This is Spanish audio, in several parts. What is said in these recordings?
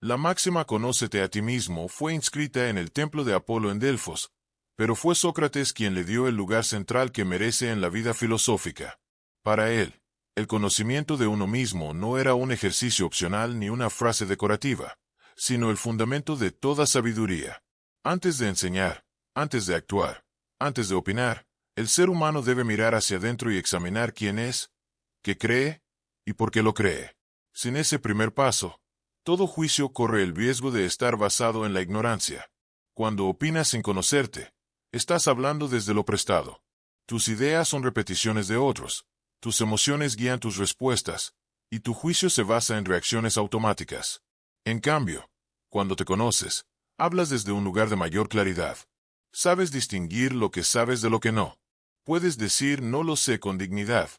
La máxima «conócete a ti mismo» fue inscrita en el templo de Apolo en Delfos, pero fue Sócrates quien le dio el lugar central que merece en la vida filosófica. Para él, el conocimiento de uno mismo no era un ejercicio opcional ni una frase decorativa, sino el fundamento de toda sabiduría. Antes de enseñar, antes de actuar, antes de opinar, el ser humano debe mirar hacia adentro y examinar quién es, qué cree y por qué lo cree. Sin ese primer paso, todo juicio corre el riesgo de estar basado en la ignorancia. Cuando opinas sin conocerte, estás hablando desde lo prestado. Tus ideas son repeticiones de otros, tus emociones guían tus respuestas, y tu juicio se basa en reacciones automáticas. En cambio, cuando te conoces, hablas desde un lugar de mayor claridad. Sabes distinguir lo que sabes de lo que no. Puedes decir no lo sé con dignidad.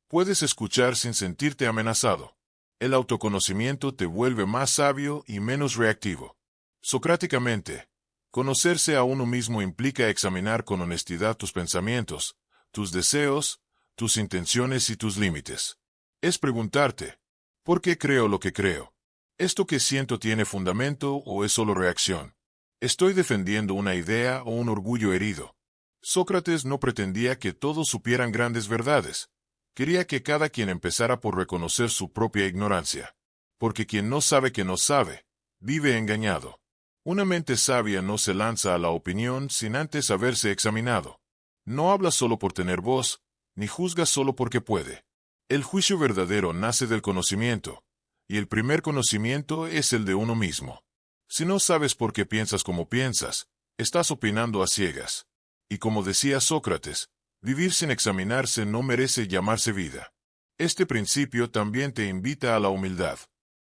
Puedes escuchar sin sentirte amenazado. El autoconocimiento te vuelve más sabio y menos reactivo. Socráticamente, conocerse a uno mismo implica examinar con honestidad tus pensamientos, tus deseos, tus intenciones y tus límites. Es preguntarte, ¿por qué creo lo que creo? ¿Esto que siento tiene fundamento o es solo reacción? ¿Estoy defendiendo una idea o un orgullo herido? Sócrates no pretendía que todos supieran grandes verdades. Quería que cada quien empezara por reconocer su propia ignorancia. Porque quien no sabe que no sabe, vive engañado. Una mente sabia no se lanza a la opinión sin antes haberse examinado. No habla solo por tener voz, ni juzga solo porque puede. El juicio verdadero nace del conocimiento, y el primer conocimiento es el de uno mismo. Si no sabes por qué piensas como piensas, estás opinando a ciegas. Y como decía Sócrates, vivir sin examinarse no merece llamarse vida. Este principio también te invita a la humildad.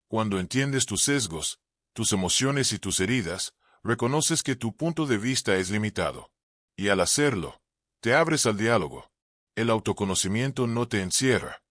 Cuando entiendes tus sesgos, tus emociones y tus heridas, reconoces que tu punto de vista es limitado. Y al hacerlo, te abres al diálogo. El autoconocimiento no te encierra.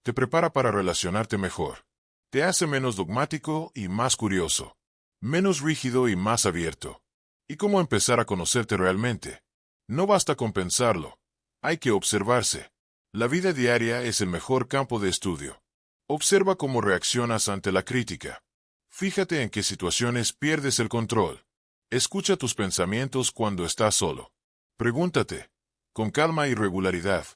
Te prepara para relacionarte mejor. Te hace menos dogmático y más curioso. Menos rígido y más abierto. ¿Y cómo empezar a conocerte realmente? No basta con pensarlo. Hay que observarse. La vida diaria es el mejor campo de estudio. Observa cómo reaccionas ante la crítica. Fíjate en qué situaciones pierdes el control. Escucha tus pensamientos cuando estás solo. Pregúntate, con calma y regularidad,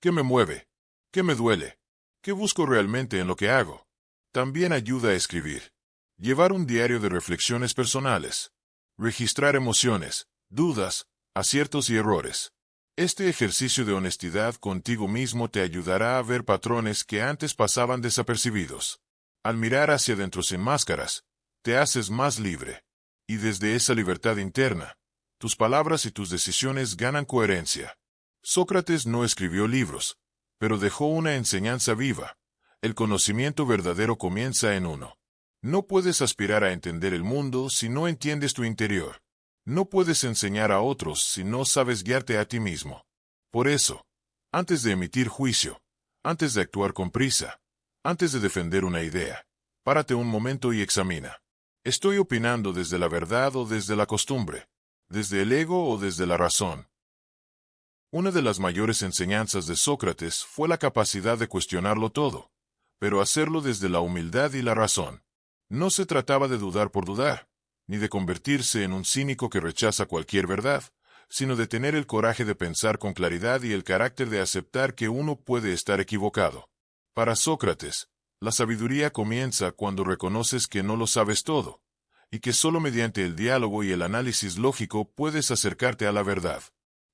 ¿qué me mueve? ¿Qué me duele? ¿Qué busco realmente en lo que hago? También ayuda a escribir. Llevar un diario de reflexiones personales. Registrar emociones, dudas, aciertos y errores. Este ejercicio de honestidad contigo mismo te ayudará a ver patrones que antes pasaban desapercibidos. Al mirar hacia adentro sin máscaras, te haces más libre. Y desde esa libertad interna, tus palabras y tus decisiones ganan coherencia. Sócrates no escribió libros, pero dejó una enseñanza viva. El conocimiento verdadero comienza en uno. No puedes aspirar a entender el mundo si no entiendes tu interior. No puedes enseñar a otros si no sabes guiarte a ti mismo. Por eso, antes de emitir juicio, antes de actuar con prisa, antes de defender una idea, párate un momento y examina. ¿Estoy opinando desde la verdad o desde la costumbre? ¿Desde el ego o desde la razón? Una de las mayores enseñanzas de Sócrates fue la capacidad de cuestionarlo todo, pero hacerlo desde la humildad y la razón. No se trataba de dudar por dudar, ni de convertirse en un cínico que rechaza cualquier verdad, sino de tener el coraje de pensar con claridad y el carácter de aceptar que uno puede estar equivocado. Para Sócrates, la sabiduría comienza cuando reconoces que no lo sabes todo, y que solo mediante el diálogo y el análisis lógico puedes acercarte a la verdad.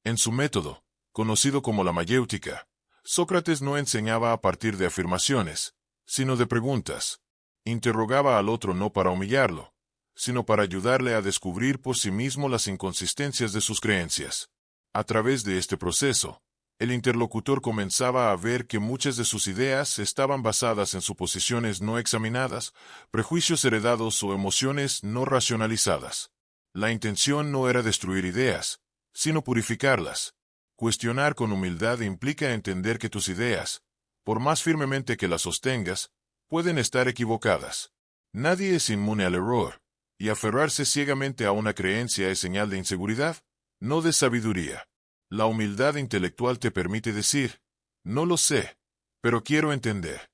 En su método, conocido como la mayéutica, Sócrates no enseñaba a partir de afirmaciones, sino de preguntas. Interrogaba al otro no para humillarlo, sino para ayudarle a descubrir por sí mismo las inconsistencias de sus creencias. A través de este proceso, el interlocutor comenzaba a ver que muchas de sus ideas estaban basadas en suposiciones no examinadas, prejuicios heredados o emociones no racionalizadas. La intención no era destruir ideas, sino purificarlas. Cuestionar con humildad implica entender que tus ideas, por más firmemente que las sostengas, pueden estar equivocadas. Nadie es inmune al error, y aferrarse ciegamente a una creencia es señal de inseguridad, no de sabiduría. La humildad intelectual te permite decir, no lo sé, pero quiero entender.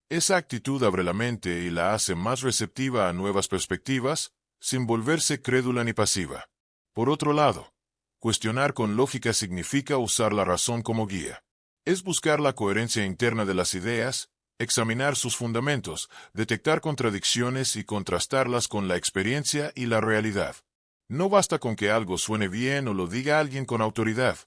Esa actitud abre la mente y la hace más receptiva a nuevas perspectivas, sin volverse crédula ni pasiva. Por otro lado, cuestionar con lógica significa usar la razón como guía. Es buscar la coherencia interna de las ideas, examinar sus fundamentos, detectar contradicciones y contrastarlas con la experiencia y la realidad. No basta con que algo suene bien o lo diga alguien con autoridad.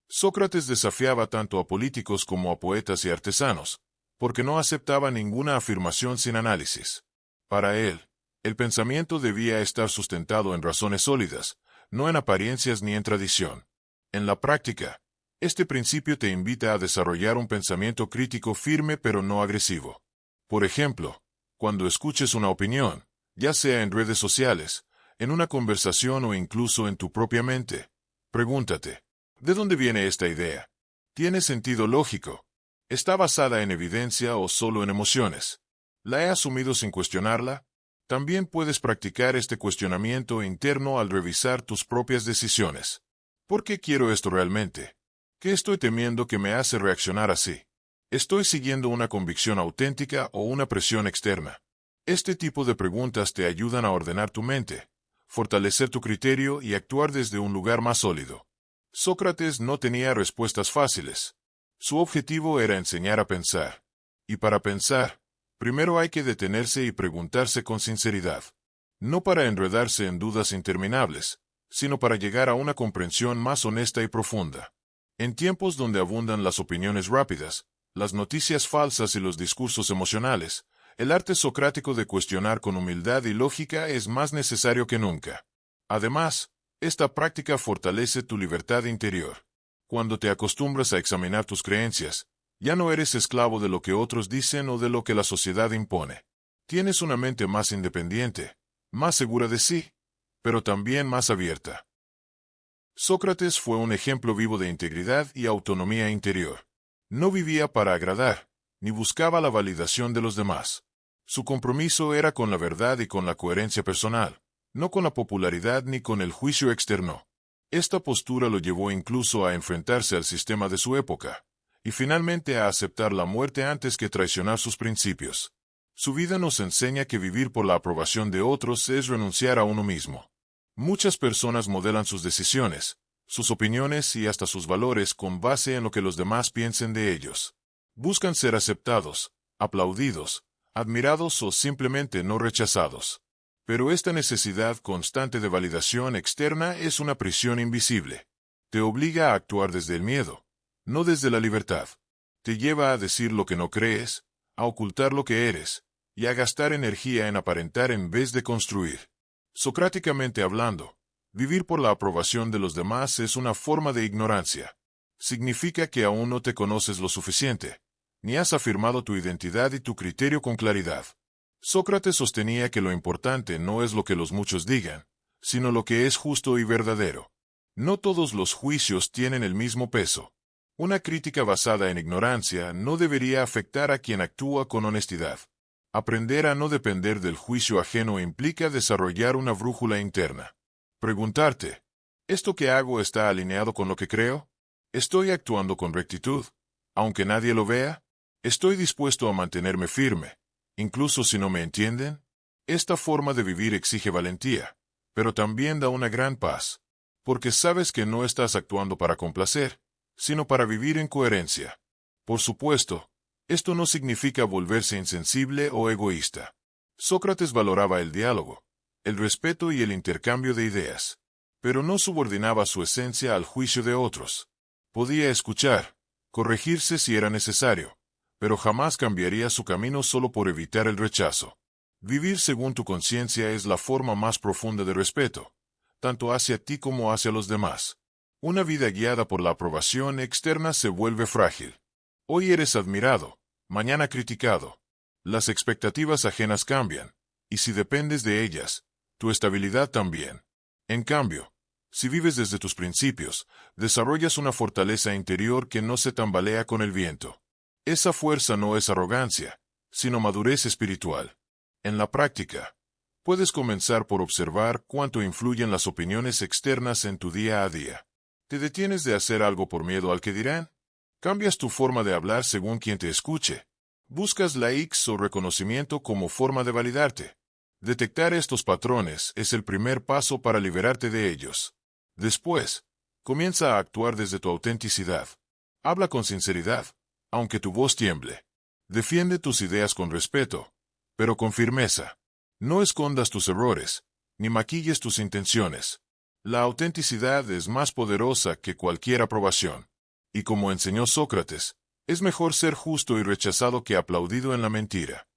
Sócrates desafiaba tanto a políticos como a poetas y artesanos, porque no aceptaba ninguna afirmación sin análisis. Para él, el pensamiento debía estar sustentado en razones sólidas, no en apariencias ni en tradición. En la práctica, este principio te invita a desarrollar un pensamiento crítico firme pero no agresivo. Por ejemplo, cuando escuches una opinión, ya sea en redes sociales, en una conversación o incluso en tu propia mente, pregúntate, ¿de dónde viene esta idea? ¿Tiene sentido lógico? ¿Está basada en evidencia o solo en emociones? ¿La he asumido sin cuestionarla? También puedes practicar este cuestionamiento interno al revisar tus propias decisiones. ¿Por qué quiero esto realmente? ¿Qué estoy temiendo que me hace reaccionar así? ¿Estoy siguiendo una convicción auténtica o una presión externa? Este tipo de preguntas te ayudan a ordenar tu mente, fortalecer tu criterio y actuar desde un lugar más sólido. Sócrates no tenía respuestas fáciles. Su objetivo era enseñar a pensar. Y para pensar, primero hay que detenerse y preguntarse con sinceridad. No para enredarse en dudas interminables, sino para llegar a una comprensión más honesta y profunda. En tiempos donde abundan las opiniones rápidas, las noticias falsas y los discursos emocionales, el arte socrático de cuestionar con humildad y lógica es más necesario que nunca. Además, esta práctica fortalece tu libertad interior. Cuando te acostumbras a examinar tus creencias, ya no eres esclavo de lo que otros dicen o de lo que la sociedad impone. Tienes una mente más independiente, más segura de sí, pero también más abierta. Sócrates fue un ejemplo vivo de integridad y autonomía interior. No vivía para agradar, ni buscaba la validación de los demás. Su compromiso era con la verdad y con la coherencia personal, no con la popularidad ni con el juicio externo. Esta postura lo llevó incluso a enfrentarse al sistema de su época, y finalmente a aceptar la muerte antes que traicionar sus principios. Su vida nos enseña que vivir por la aprobación de otros es renunciar a uno mismo. Muchas personas modelan sus decisiones, sus opiniones y hasta sus valores con base en lo que los demás piensen de ellos. Buscan ser aceptados, aplaudidos, admirados o simplemente no rechazados. Pero esta necesidad constante de validación externa es una prisión invisible. Te obliga a actuar desde el miedo, no desde la libertad. Te lleva a decir lo que no crees, a ocultar lo que eres, y a gastar energía en aparentar en vez de construir. Socráticamente hablando, vivir por la aprobación de los demás es una forma de ignorancia. Significa que aún no te conoces lo suficiente, ni has afirmado tu identidad y tu criterio con claridad. Sócrates sostenía que lo importante no es lo que los muchos digan, sino lo que es justo y verdadero. No todos los juicios tienen el mismo peso. Una crítica basada en ignorancia no debería afectar a quien actúa con honestidad. Aprender a no depender del juicio ajeno implica desarrollar una brújula interna. Preguntarte, ¿esto que hago está alineado con lo que creo? ¿Estoy actuando con rectitud, aunque nadie lo vea? ¿Estoy dispuesto a mantenerme firme, incluso si no me entienden? Esta forma de vivir exige valentía, pero también da una gran paz, porque sabes que no estás actuando para complacer, sino para vivir en coherencia. Por supuesto, esto no significa volverse insensible o egoísta. Sócrates valoraba el diálogo, el respeto y el intercambio de ideas, pero no subordinaba su esencia al juicio de otros. Podía escuchar, corregirse si era necesario, pero jamás cambiaría su camino solo por evitar el rechazo. Vivir según tu conciencia es la forma más profunda de respeto, tanto hacia ti como hacia los demás. Una vida guiada por la aprobación externa se vuelve frágil. Hoy eres admirado, mañana criticado. Las expectativas ajenas cambian, y si dependes de ellas, tu estabilidad también. En cambio, si vives desde tus principios, desarrollas una fortaleza interior que no se tambalea con el viento. Esa fuerza no es arrogancia, sino madurez espiritual. En la práctica, puedes comenzar por observar cuánto influyen las opiniones externas en tu día a día. ¿Te detienes de hacer algo por miedo al que dirán? ¿Cambias tu forma de hablar según quien te escuche? Buscas likes o reconocimiento como forma de validarte. Detectar estos patrones es el primer paso para liberarte de ellos. Después, comienza a actuar desde tu autenticidad. Habla con sinceridad, aunque tu voz tiemble. Defiende tus ideas con respeto, pero con firmeza. No escondas tus errores, ni maquilles tus intenciones. La autenticidad es más poderosa que cualquier aprobación. Y como enseñó Sócrates, es mejor ser justo y rechazado que aplaudido en la mentira.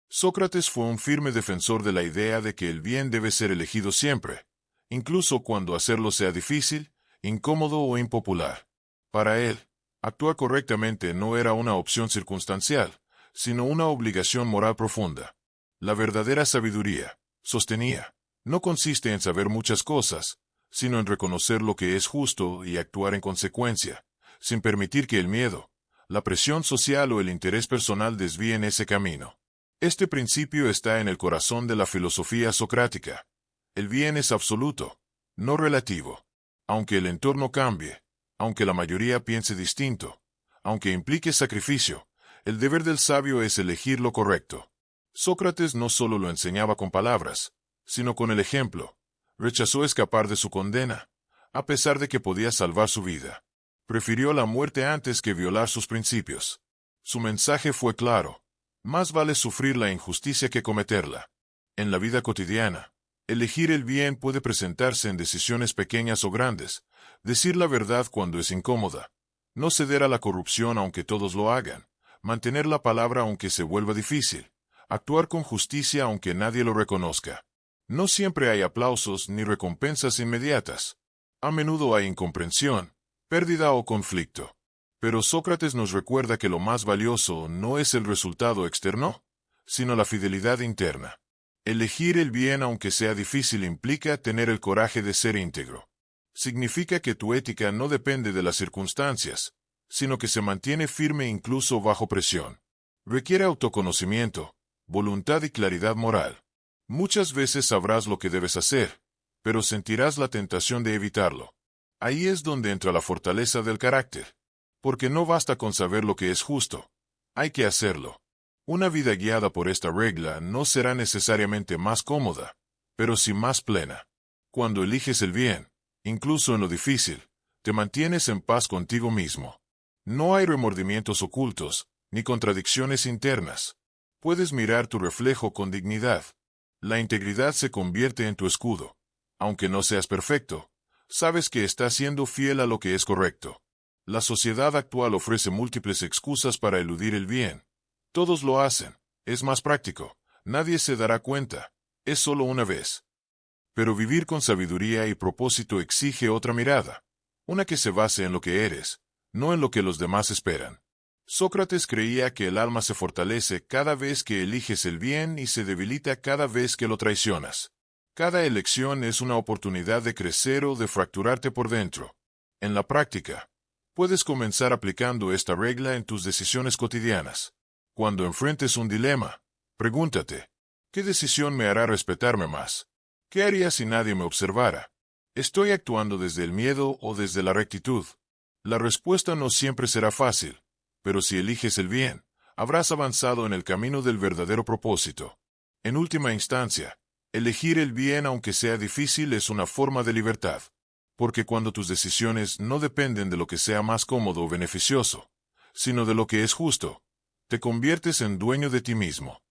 Sócrates fue un firme defensor de la idea de que el bien debe ser elegido siempre, incluso cuando hacerlo sea difícil, incómodo o impopular. Para él, actuar correctamente no era una opción circunstancial, sino una obligación moral profunda. La verdadera sabiduría, sostenía, no consiste en saber muchas cosas, sino en reconocer lo que es justo y actuar en consecuencia, sin permitir que el miedo, la presión social o el interés personal desvíen ese camino. Este principio está en el corazón de la filosofía socrática. El bien es absoluto, no relativo. Aunque el entorno cambie, aunque la mayoría piense distinto, aunque implique sacrificio, el deber del sabio es elegir lo correcto. Sócrates no solo lo enseñaba con palabras, sino con el ejemplo. Rechazó escapar de su condena, a pesar de que podía salvar su vida. Prefirió la muerte antes que violar sus principios. Su mensaje fue claro. Más vale sufrir la injusticia que cometerla. En la vida cotidiana, elegir el bien puede presentarse en decisiones pequeñas o grandes, decir la verdad cuando es incómoda, no ceder a la corrupción aunque todos lo hagan, mantener la palabra aunque se vuelva difícil, actuar con justicia aunque nadie lo reconozca. No siempre hay aplausos ni recompensas inmediatas. A menudo hay incomprensión, pérdida o conflicto. Pero Sócrates nos recuerda que lo más valioso no es el resultado externo, sino la fidelidad interna. Elegir el bien aunque sea difícil implica tener el coraje de ser íntegro. Significa que tu ética no depende de las circunstancias, sino que se mantiene firme incluso bajo presión. Requiere autoconocimiento, voluntad y claridad moral. Muchas veces sabrás lo que debes hacer, pero sentirás la tentación de evitarlo. Ahí es donde entra la fortaleza del carácter. Porque no basta con saber lo que es justo. Hay que hacerlo. Una vida guiada por esta regla no será necesariamente más cómoda, pero sí más plena. Cuando eliges el bien, incluso en lo difícil, te mantienes en paz contigo mismo. No hay remordimientos ocultos, ni contradicciones internas. Puedes mirar tu reflejo con dignidad. La integridad se convierte en tu escudo. Aunque no seas perfecto, sabes que estás siendo fiel a lo que es correcto. La sociedad actual ofrece múltiples excusas para eludir el bien. Todos lo hacen. Es más práctico. Nadie se dará cuenta. Es solo una vez. Pero vivir con sabiduría y propósito exige otra mirada. Una que se base en lo que eres, no en lo que los demás esperan. Sócrates creía que el alma se fortalece cada vez que eliges el bien y se debilita cada vez que lo traicionas. Cada elección es una oportunidad de crecer o de fracturarte por dentro. En la práctica, puedes comenzar aplicando esta regla en tus decisiones cotidianas. Cuando enfrentes un dilema, pregúntate, ¿qué decisión me hará respetarme más? ¿Qué haría si nadie me observara? ¿Estoy actuando desde el miedo o desde la rectitud? La respuesta no siempre será fácil, pero si eliges el bien, habrás avanzado en el camino del verdadero propósito. En última instancia, elegir el bien aunque sea difícil es una forma de libertad. Porque cuando tus decisiones no dependen de lo que sea más cómodo o beneficioso, sino de lo que es justo, te conviertes en dueño de ti mismo.